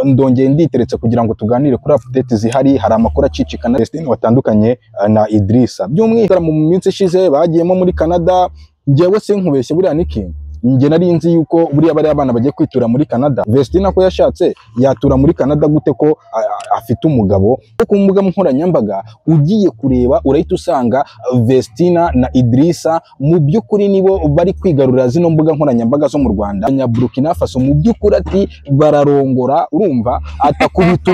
ndongeye nditeretse kugira ngo tuganire kuri update zihari. Hari amakuru acicikana Destiny watandukanye na Idrissa, by'umwihariko mu minsi ishize bagiyemo muri Canada. Njyewe sinkubeshye buriya niki, njye nari nzi yuko buriya bari abana bagiye kwitura muri Canada. Destiny ko yashatse yatura muri Canada gute ko afite umugabo? Ku mbuga nkoranyambaga ugiye kureba urahita usanga Destiny na Idrissa mu by'ukuri nibo bari kwigarurira zino mbuga nkoranyambaga zo mu Rwanda. Burkina Faso mu by'ukuri ati bararongora, urumva, atakubita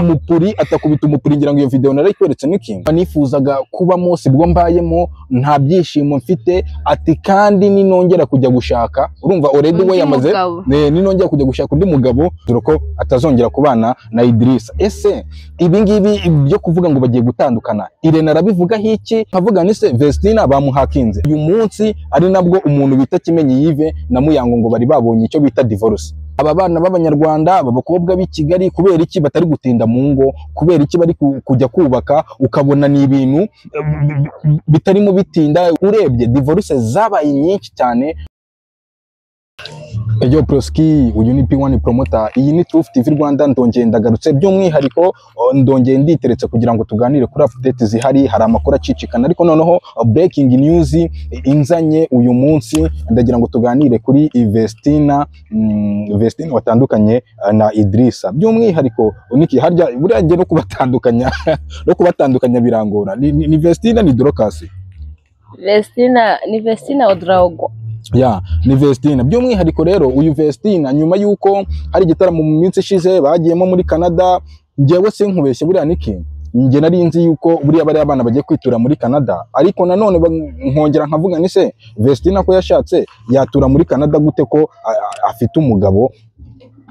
umupuri ngira ngo iyo video narayikweretse niki. Nifuzaga kubamo sibwo mbayemo, nta byishimo mfite, ati kandi ninongera kujya gushaka, urumva already we yamaze ninongera kujya gushaka undi mugabo ko atazongera kubana na Idrissa. Ese ibi ngibi byo kuvuga ngo bagiye gutandukana, Irene arabivuga hiki? Nkavuga ni se Destiny bamuhakinze uyu munsi, ari nabwo umuntu bita Kimenyi Yves na Muyango ngo bari babonye icyo bita divorce. Aba bana b'Abanyarwanda, abakobwa b'i Kigali, kubera iki batari gutinda mu ngo? Kubera iki bari kujya kubaka ukabona ni ibintu bitarimo bitinda? Urebye divorce zabaye nyinshi cyane. Ejo Proski, uyu ni P1 promoter, iyi ni Truth TV Rwanda. Ndongeye ndagarutse, by'umwihariko ndongeye nditeretse kugira ngo tuganire kuri update zihari. Hari amakuru acicikana, ariko noneho breaking news inzanye uyu munsi, ndagira ngo tuganire kuri Destiny watandukanye na Idrissa. By'umwihariko niki harya buriya ngiye no kubatandukanya birangora. Ni Destiny ni Dorcas? Destiny Odraogo. Ya, ni Destiny. By'umwihariko rero uyu Destiny nyuma yuko hari igitaramo mu minsi ishize bagiyemo muri Canada. Njyewe sinkubeshye buriya niki, njye nari nzi yuko buriya bari abana bagiye kwitura muri Canada, ariko nanone nkongera nkavuga ni se Destiny ko yashatse yatura muri Canada gute ko afite umugabo?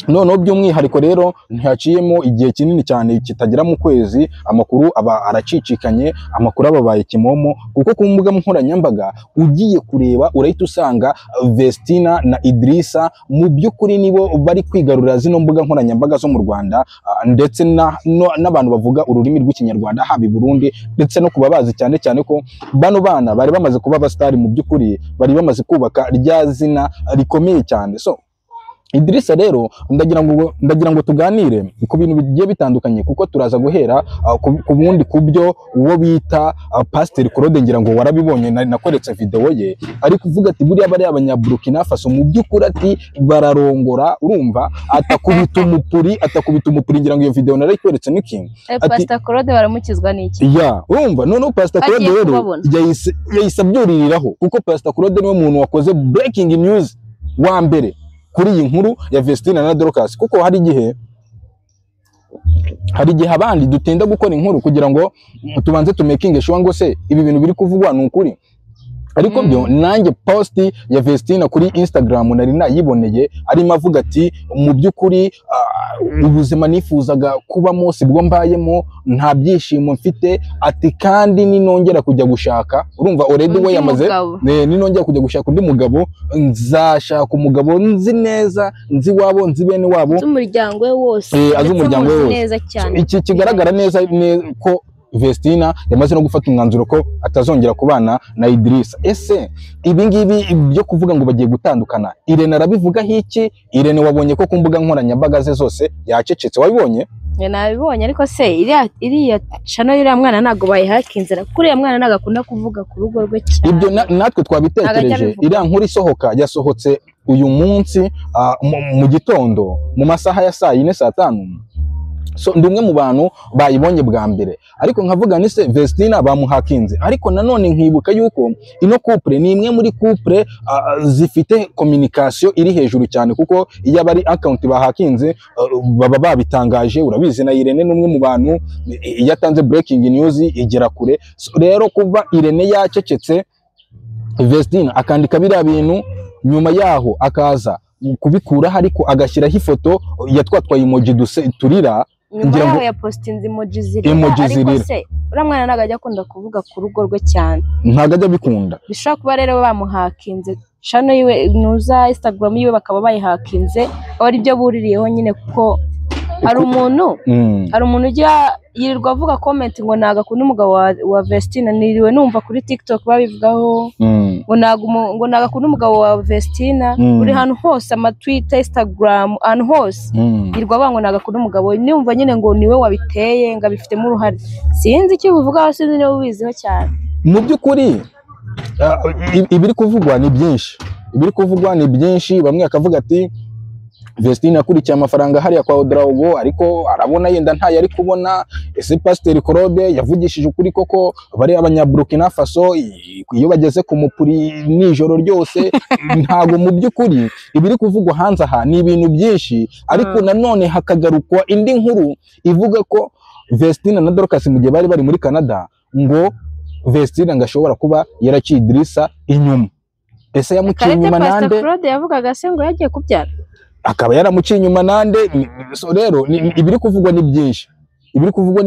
Noneho by'umwihariko rero ntihaciyemo igihe kinini cyane kitagera mu kwezi, amakuru aba aracicikanye, amakuru ababaye kimomo, kuko ku mbuga nkoranyambaga ugiye kureba urahita usanga Destiny na Idrissa mu by'ukuri nibo bari kwigarurira zino mbuga nkoranyambaga zo mu Rwanda, ndetse n'abantu bavuga ururimi rw'ikinyarwanda haba i Burundi, ndetse no kuba bazi cyane cyane ko bano bana bari bamaze kuba abasitari, mu by'ukuri bari bamaze kubaka rya zina rikomeye cyane. So Idrissa rero ndagira ngo tuganire ku bintu bigiye bitandukanye, kuko turaza guhera ku bundi kubyo uwo bita Pastor Claude, ngira ngo warabibonye nakoretse video ye, ari kuvuga ati buriya bari Abanyaburkina Faso mu by'ukuri ati bararongora, urumva, atakubita umupuri ngira ngo iyo video narayikweretse niki. Pastor Claude baramukizwa n'iki? Ya, urumva, none Pastor Claude rero yahise abyuriraho, kuko Pastor Claude niwe muntu wakoze breaking news wa mbere kuri iyi nkuru ya Destiny na Dorcas, kuko hari igihe abandi dutinda gukora inkuru kugira ngo tubanze tumakinge sure ngo se ibi bintu biri kuvugwa ni ukuri. Ariko byo nanjye post ya Destiny kuri Instagram nari nayiboneye, arimo avuga ati mu by'ukuri ubuzima nifuzaga kubamo sibwo mbayemo, nta byishimo mfite, ati kandi ninongera kujya gushaka, urumva already we yamaze ninongera kujya gushaka undi mugabo, nzashaka umugabo nzi neza, nzi wabo, nzi bene wabo, umuryango we wose, umuryango we wose. Iki kigaragara neza ko Destiny yamaze no gufata umwanzuro ko atazongera kubana na Idrissa. Ese ibi ngibi byo kuvuga ngo bagiye gutandukana, Irene arabivuga hiki? Irene wabonye ko ku mbuga nkoranyambaga ze zose yacecetse, wabibonye? Nabibonye, ariko se iriya channel y'uriya mwana ntago bayihakinze, kuri ya mwana nagakunda kuvuga ku rugo rwe cyane. Ibyo natwe twabitekereje. Iriya nkuru yasohotse uyu munsi mu gitondo mu masaha ya saa 4 saa 5. So ndumwe mu bantu bayibonye bwa mbere, ariko nkavuga ni se Destiny bamuhakinze. Ariko nanone nkibuka yuko ino couple ni imwe muri couple zifite communication iri hejuru cyane, kuko iyo bari account bahakinze baba babitangaje. Urabizi na Irene n'umwe mu bantu yatanze breaking news igera kure. So rero kuva Irene yacecetse, Destiny akandika biriya bintu, nyuma yaho akaza kubikura ariko agashyiraho ifoto yatwatwaye emoji turira, ngira ngo ya postinze emoji zirira. Ariko se uramwana nagajya akunda kuvuga ku rugo rwe cyane, ntagajya bikunda. Bishobora kuba rero bamuhakinze channel yiwe, nuza Instagram yiwe bakaba bayihakinze, ari byo buririyeho nyine, kuko hari umuntu ujya yirirwa avuga comment ngo naga kundi umugabo wa Vestina, niriwe numva kuri TikTok babivugaho ngo naga kundi umugabo wa Vestina uri hano hose, ama Twitter, Instagram, hano hose yirirwa bango naga kundi umugabo, numva nyine ngo niwe wabiteye ngo abifitemo uruhare. Sinzi icyo bivugaho, sinzi niba ubiziho cyane. Mu by'ukuri ibiri kuvugwa ni byinshi, bamwe akavuga ati Vestina akurikiye amafaranga hariya kwa Odraogo ariko arabona yenda ntayo ari kubona. Ese Pasteur Claude yavugishije ukuri koko bari abanyaburkina Faso iyo bageze ku mupuri nijoro ryose? Ntago mu by'ukuri ibiri kuvugwa hanze aha ni ibintu byinshi, ariko nanone hakagarukwa indi nkuru ivuga ko Vestina na Dorcas mu gihe bari muri Canada ngo Vestina ngashobora kuba yaraciye Idrissa inyuma. Ese yamuciye inyuma nande? Pasteur Claude yavugaga se ngo yagiye kubyara, akaba yaramuciye inyuma nande? So rero ibiri kuvugwa ni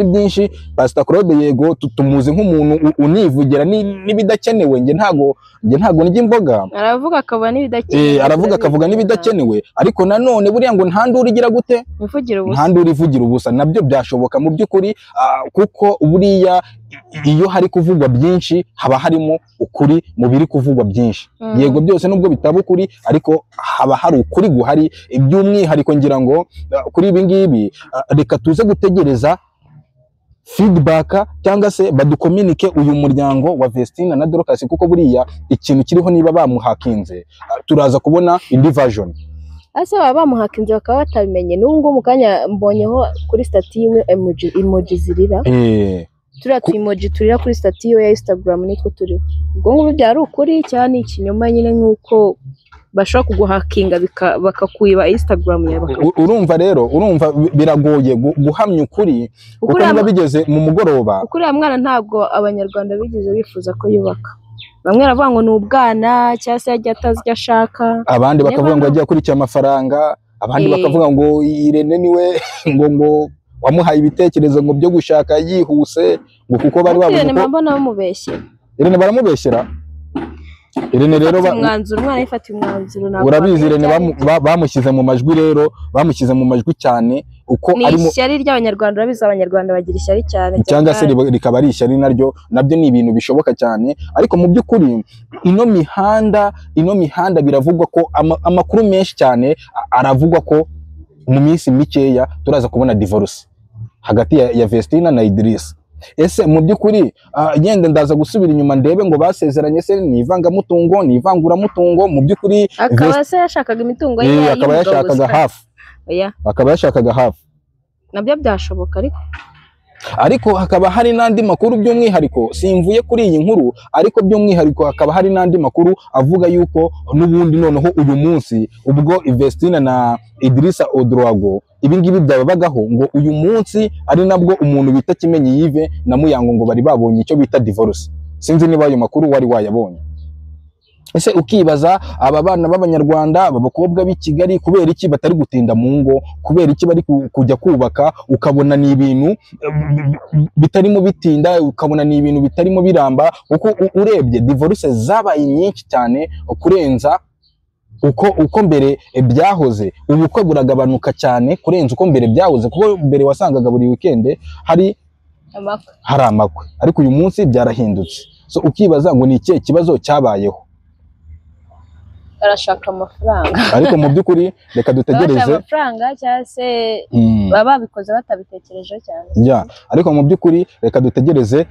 byinshi, Pastor Claude yego tumuzi nk'umuntu univugira nibidakenewe. Nge ntago njye imboga, aravuga akaba nibidakenewe, aravuga akavuga nibidakenewe, ariko nanone buriya ngo ntandura igira gute? Ntandura ivugira ubusa. Nabyo byashoboka mu by'ukuri, kuko buriya iyo hari kuvugwa byinshi haba harimo ukuri mu biri kuvugwa byinshi. Yego byose nubwo bitaba ukuri, ariko haba hari ukuri guhari. By'umwihariko ngira ngo kuri ibi ngibi reka tuze gutegereza feedback cyangwa se badukomunike uyu muryango wa Vestina na Dorcas, kuko buriya ikintu kiriho niba bamuhakinze turaza kubona indi version. Ase baba bamuhakinze bakaba batabimenye. N'ubwo mu kanya mbonyeho kuri stati yiwe emoji zirira, turiya emoji turira kuri stati yiwe ya Instagram nitwo turiho. Ubwo ngubu byari ukuri cyane ikinyoma nyine, nk'uko bashobora kuguhakinga bakakwiba Instagram yawe. Urumva biragoye guhamya ukuri kuko niba bigeze mu mugoroba. Ukuri ya mwana ntabwo abanyarwanda bigeze bifuza ko yubaka. Bamwe baravuga ngo ni ubwana cyangwa se yagiye atazi icyo ashaka, abandi bakavuga ngo yagiye akurikiye amafaranga, abandi bakavuga ngo Irene niwe ngo wamuhaye ibitekerezo ngo byo gushaka yihuse, ngo kuko bari bavuze ko mbona bamubeshyera. Irene baramubeshyera. Irene rero umwana yifatiye umwanzuro, ntabwo urabizi Irene bamushyize mu majwi, rero bamushyize mu majwi cyane uko arimo. Ni ishyari ry'abanyarwanda, urabizi abanyarwanda bagira ishyari cyane, cyangwa se rikaba ari ishyari nabyo ni ibintu bishoboka cyane. Ariko mu by'ukuri ino mihanda biravugwa ko amakuru menshi cyane aravugwa ko mu minsi mikeya turaza kubona divorce hagati ya Vestina na Idrissa. Ese mu by'ukuri yenda ndaza gusubira inyuma ndebe ngo basezeranye se ni ivangamutungo, ni ivanguramutungo? Mu by'ukuri akaba se yashakaga imitungo ye, akaba yashakaga hafi, akaba yashakaga hafi. Nabyo byashoboka, ariko hakaba hari n'andi makuru by'umwihariko simvuye kuri iyi nkuru, ariko by'umwihariko hakaba hari n'andi makuru avuga yuko n'ubundi noneho uyu munsi ubwo Vestina na Idrissa Odraogo ibi ngibi byabagaho, ngo uyu munsi ari nabwo umuntu bita Kimenyi Yves na Muyango ngo bari babonye icyo bita divorce. Sinzi niba ayo makuru wari wayabonye. Ese ukibaza aba bana b'abanyarwanda, aba bakobwa b'i Kigali, kubera iki batari gutinda mu ngo? Kubera iki bari kujya kubaka ukabona ni ibintu bitarimo bitinda, ukabona ni ibintu bitarimo biramba? Uko urebye divorce zabaye nyinshi cyane kurenza uko mbere byahoze. Ubukwe buragabanuka cyane kurenza uko mbere byahoze, kuko mbere wasangaga buri weekend hari amakwe, ariko uyu munsi byarahindutse. So ukibaza ngo ni ikihe kibazo cyabayeho? Arashaka amafaranga, ariko mu by'ukuri reka dutegereze amafaranga cyangwa se baba babikoze batabitekereje cyane. Ariko mu by'ukuri reka dutegereze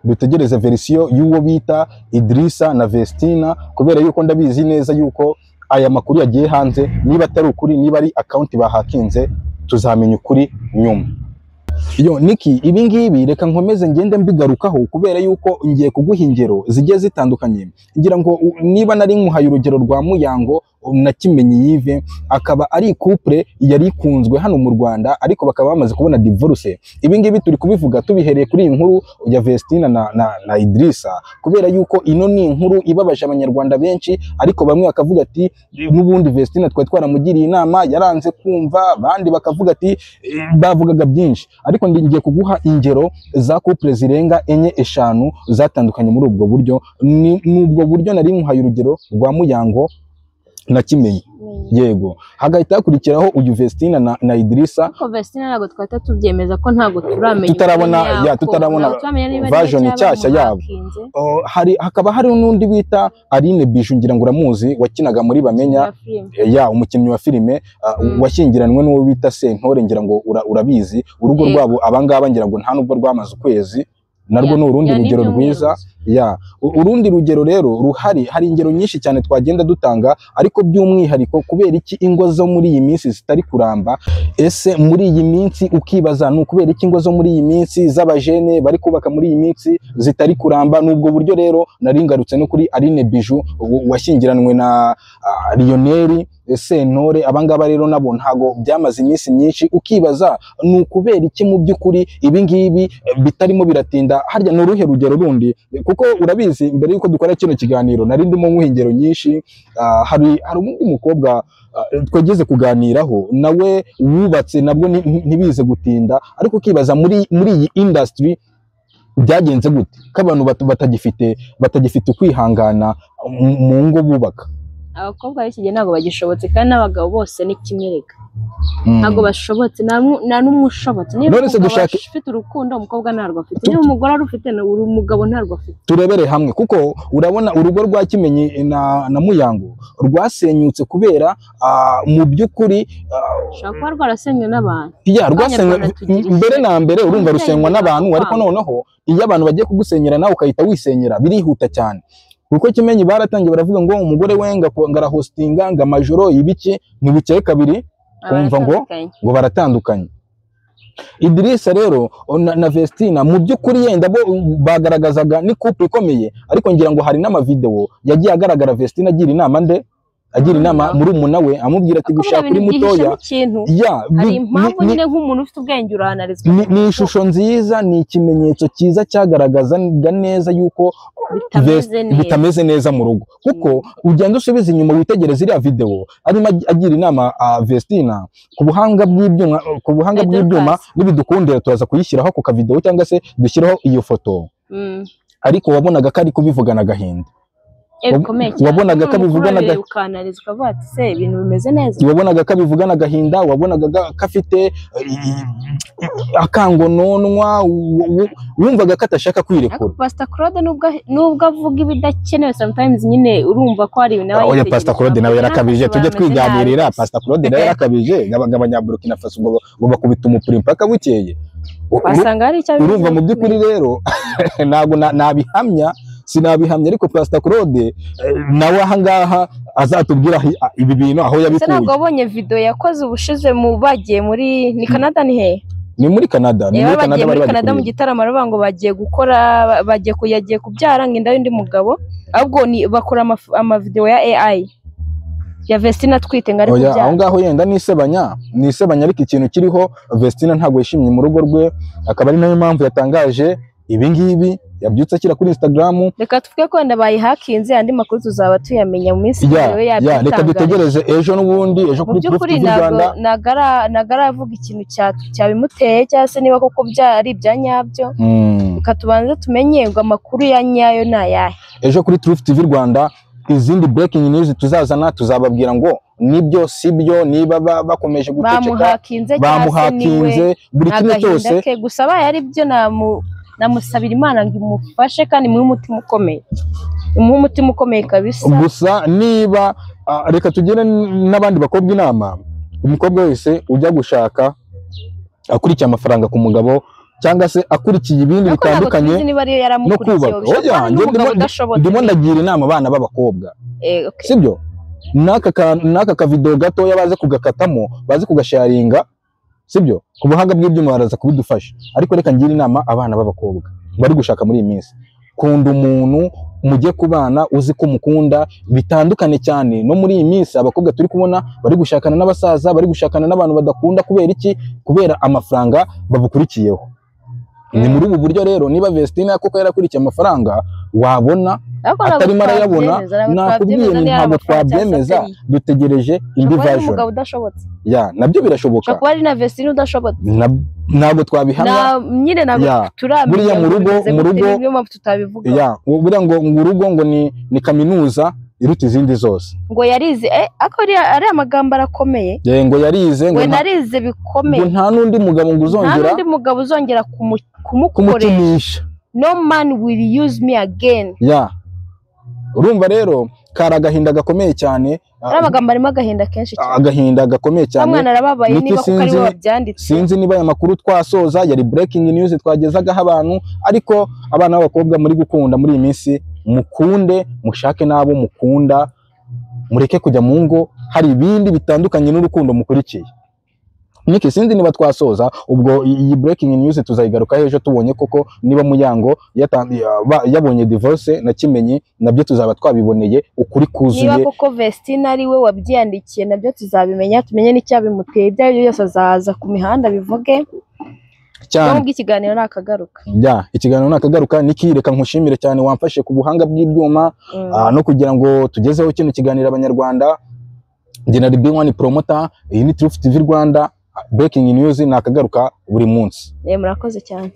dutegereze verisiyo y'uwo bita Idrissa na Vestina, kubera yuko ndabizi neza yuko aya makuru yagiye hanze. Niba atari ukuri, niba ari account bahakinze, tuzamenya ukuri nyuma. Niki, ibi ngibi reka nkomeze ngende mbigarukaho, kubera yuko ngiye kuguha ingero zigiye zitandukanye. Ngira ngo niba nari nkuhaye urugero rwa Muyango na Kimenyi Yves, akaba ari couple yari ikunzwe hano mu Rwanda, ariko bakaba bamaze kubona divorce. Ibi ngibi turi kubivuga tubihereye kuri iyi nkuru ya Vestina na Idrissa, kubera yuko ino ni inkuru ibabaje abanyarwanda benshi, ariko bamwe bakavuga ati n'ubundi Vestina twari twaramugiriye inama yaranze kumva, abandi bakavuga ati bavugaga byinshi. Ariko ngiye kuguha ingero za couple zirenga 4-5 zatandukanye muri ubwo buryo. N'ubwo buryo nari nkuhaye urugero rwa Muyango na Kimenyi. Yego, hagahita hakurikiraho uyu Vestina na Idrissa. Ko Vestina ntago twahita tubyemeza ko ntago turamenya, tutarabona version nshyashya yabo. Hakaba hari n'undi bita Aline Bijou, ngira ngo uramuzi, wakinaga muri Bamenya, umukinnyi wa filime, washyingiranwe n'uwo bita Sentore, ngira ngo urabizi. Urugo rwabo abangaba ngira ngo nta nubwo rwamaze ukwezi, narwo ni urundi rugero rwiza. Urundi rugero rero ruhari, hari ingero nyinshi cyane twagenda dutanga, ariko by'umwihariko kubera iki ingo zo muri iyi minsi zitari kuramba. Ese muri iyi minsi ukibaza ni ukubera iki ingo zo muri iyi minsi z'abajene bari kubaka muri iyi minsi zitari kuramba? Nubwo buryo rero nari ngarutse no kuri Aline Bijou washyingiranwe na Lionel Sentore. Abangaba rero nabo ntago byamaze iminsi myinshi, ukibaza ni ukubera iki mu by'ukuri ibi ngibi bitarimo biratinda. Harya ni uruhe rugero rundi? Kuko urabizi mbere yuko dukora kino kiganiro nari ndimo nk'ingero nyinshi. Hari undi mukobwa twageze kuganiraho nawe wubatse, nabwo ntibize gutinda, ariko ukibaza muri iyi industry byagenze gute ko abantu batagifite ukwihangana mu ngo bubaka. Abakobwa b'iki gihe ntabwo bagishobotse, kandi n'abagabo bose ni kimwe reka ntabwo bashobotse, nta n'umwe ushobotse. Niba ufite urukundo umukobwa ntarwo afite, niba umugore arufite umugabo ntarwo afite. Turebere hamwe, kuko urabona urugo rwa Kimenyi na Muyango rwasenyutse kubera mu by'ukuri ushobora kuba rwarasenywe n'abantu. Rwasenywe mbere na mbere, urumva rusenywa n'abantu, ariko noneho iyo abantu bagiye kugusenyera nawe ukahita wisenyera birihuta cyane. Kuko Kimenyi baratangiye baravuga ngo umugore we ngara hostinga ngo amajoro ibiki, ntibukeye kabiri umva ngo baratandukanye. Idrissa rero na Vestina mu by'ukuri yenda bo bagaragazaga ni couple ikomeye, ariko ngira ngo hari n'amavideo yagiye agaragara Vestina agira inama muri umuna we, amubwira ati gushaka uri mutoya. Hari impamvu nyine nk'umuntu ufite ubwenge urahanalizwa. Ni ishusho nziza, ni ikimenyetso cyiza cyagaragazaga neza yuko bitameze neza mu rugo. Kuko ugenda usubiza inyuma witegereza iriya video arimo agira inama Vestina ku buhanga bw'ibyuma n'ibidukundira turaza kuyishyiraho ku kavideo cyangwa se dushyiraho iyo foto. Ariko wabonaga ko ari kubivugana agahinda, wabonaga ko abivugana ibintu bimeze neza, wabonaga ko abivugana agahinda, wabonaga ko afite akangononwa, wumvaga ko atashaka kwirekura. Pastor Claude nubwo avuga ibidakenewe sometimes nyine urumva ko hari ibintu nawe. Pastor Claude nawe yarakabije, tujye twiganirira. Pastor Claude nawe yarakabije, abanyaburkina Faso ngo bakubita umupira mpaka bukeye. Wasanga hari icyo urumva mu by'ukuri rero ntabwo nabihamya, sinabihamya, ariko Pastor Claude nawe ahangaha azatubwira ibi bintu aho yabikuye. Ntabwo wabonye video yakoze ubushize mu bagiye muri ni Canada, ni he? Ni muri Canada, muri Canada mu gitaramo aravuga ngo bagiye gukora, yagiye kubyara ngo inda y'undi mugabo, ahubwo bakora amavideo ya AI ya Vestina twite ngo ari kubyara. Aho ngaho yenda nisebanya, ariko ikintu kiriho Vestina ntabwo yishimye mu rugo rwe, akaba ari nayo mpamvu yatangaje ibi ngibi, yabyutse akira kuri Instagram. Reka tuvuge ko wenda bayihakinze, andi makuru tuzaba tuyamenya mu minsi yawe yabitangaje. Reka dutegereze ejo n'ubundi, ejo kuri Truth TV Rwanda. Nagara avuga ikintu cyabimuteye cyangwa se niba koko byari ibya nyabyo. Reka tubanze tumenye ngo amakuru ya nyayo ni ayahe. Ejo kuri Truth TV Rwanda izindi breaking news tuzazana, tuzababwira ngo nibyo sibyo, niba bakomeje guceceka bamuhakinze buri kimwe cyose. Gusa baye ari byo namusabira Imana ngo imufashe kandi mu mutima ukomeye kabisa. Gusa niba reka tugire n'abandi bakobwa inama, umukobwa wese ujya gushaka akurikiye amafaranga ku mugabo cyangwa se akurikiye ibindi bitandukanye no kubaka, ndimo ndagira inama abana b'abakobwa, sibyo? N'aka kavideo gatoya baze kugakatamo, baze kugasharinga, sibyo? Ku buhanga bw'ibyuma baraza kubidufasha. Ariko reka ngira inama abana b'abakobwa bari gushaka muri iyi minsi, kunda umuntu mujye kubana uzi ko mukunda, bitandukane cyane no muri iyi minsi abakobwa turi kubona bari gushakana n'abasaza, bari gushakana n'abantu badakunda. Kubera iki? Kubera amafaranga babukurikiyeho. Ni muri ubu buryo rero, niba Vestina koko yarakurikiye amafaranga wabona atarimo arayabona, nakubwiye ntabwo twabyemeza, dutegereje indi version. Nabyo birashoboka. Kuba ari na Vestina udashobotse ntabwo twabihamya nyine, ntabwo turamenya. Buriya mu rugo buriya ngo urugo ngo ni kaminuza, iruta izindi zose. Ngo yarize ako ari amagambo arakomeye. Ngo yarize ngo narize bikomeye. Ngo nta nundi mugabo ngo uzongera. Nta nundi mugabo uzongera kumukoresha. No man will use me again. Urumva rero kari agahinda gakomeye cyane. Ari amagambo arimo agahinda kenshi cyane. Agahinda gakomeye cyane. Umwana arababaye niba kuko ari we wabyanditse. Sinzi niba aya makuru twasoza yari breaking news twagezagaho abantu, ariko abana b'abakobwa muri gukunda muri iyi minsi mukunde, mushake nabo mukunda, mureke kujya mu ngo, hari ibindi bitandukanye n'urukundo mukurikiye. Niki sinzi niba twasoza ubwo iyi breaking news tuzayigaruka ejo tubonye koko niba Muyango yabonye divorce na Kimenyi, nabyo tuzaba twabiboneye ukuri kuzuye. Niba koko Vestine ari we wabyandikiye nabyo tuzabimenya, tumenye n'icyabimuteye. Ibyo byose azaza ku mihanda bivuge cyane. Nubwo ikiganiro nakagaruka. Ikiganiro nakagaruka. Niki reka nkushimire cyane wamfashe ku buhanga bw'ibyuma no kugira ngo tugezeho kino kiganiro abanyarwanda. Njye na B1 promoter, iyi ni Truth TV Rwanda. Breaking news nakagaruka buri munsi. Murakoze cyane.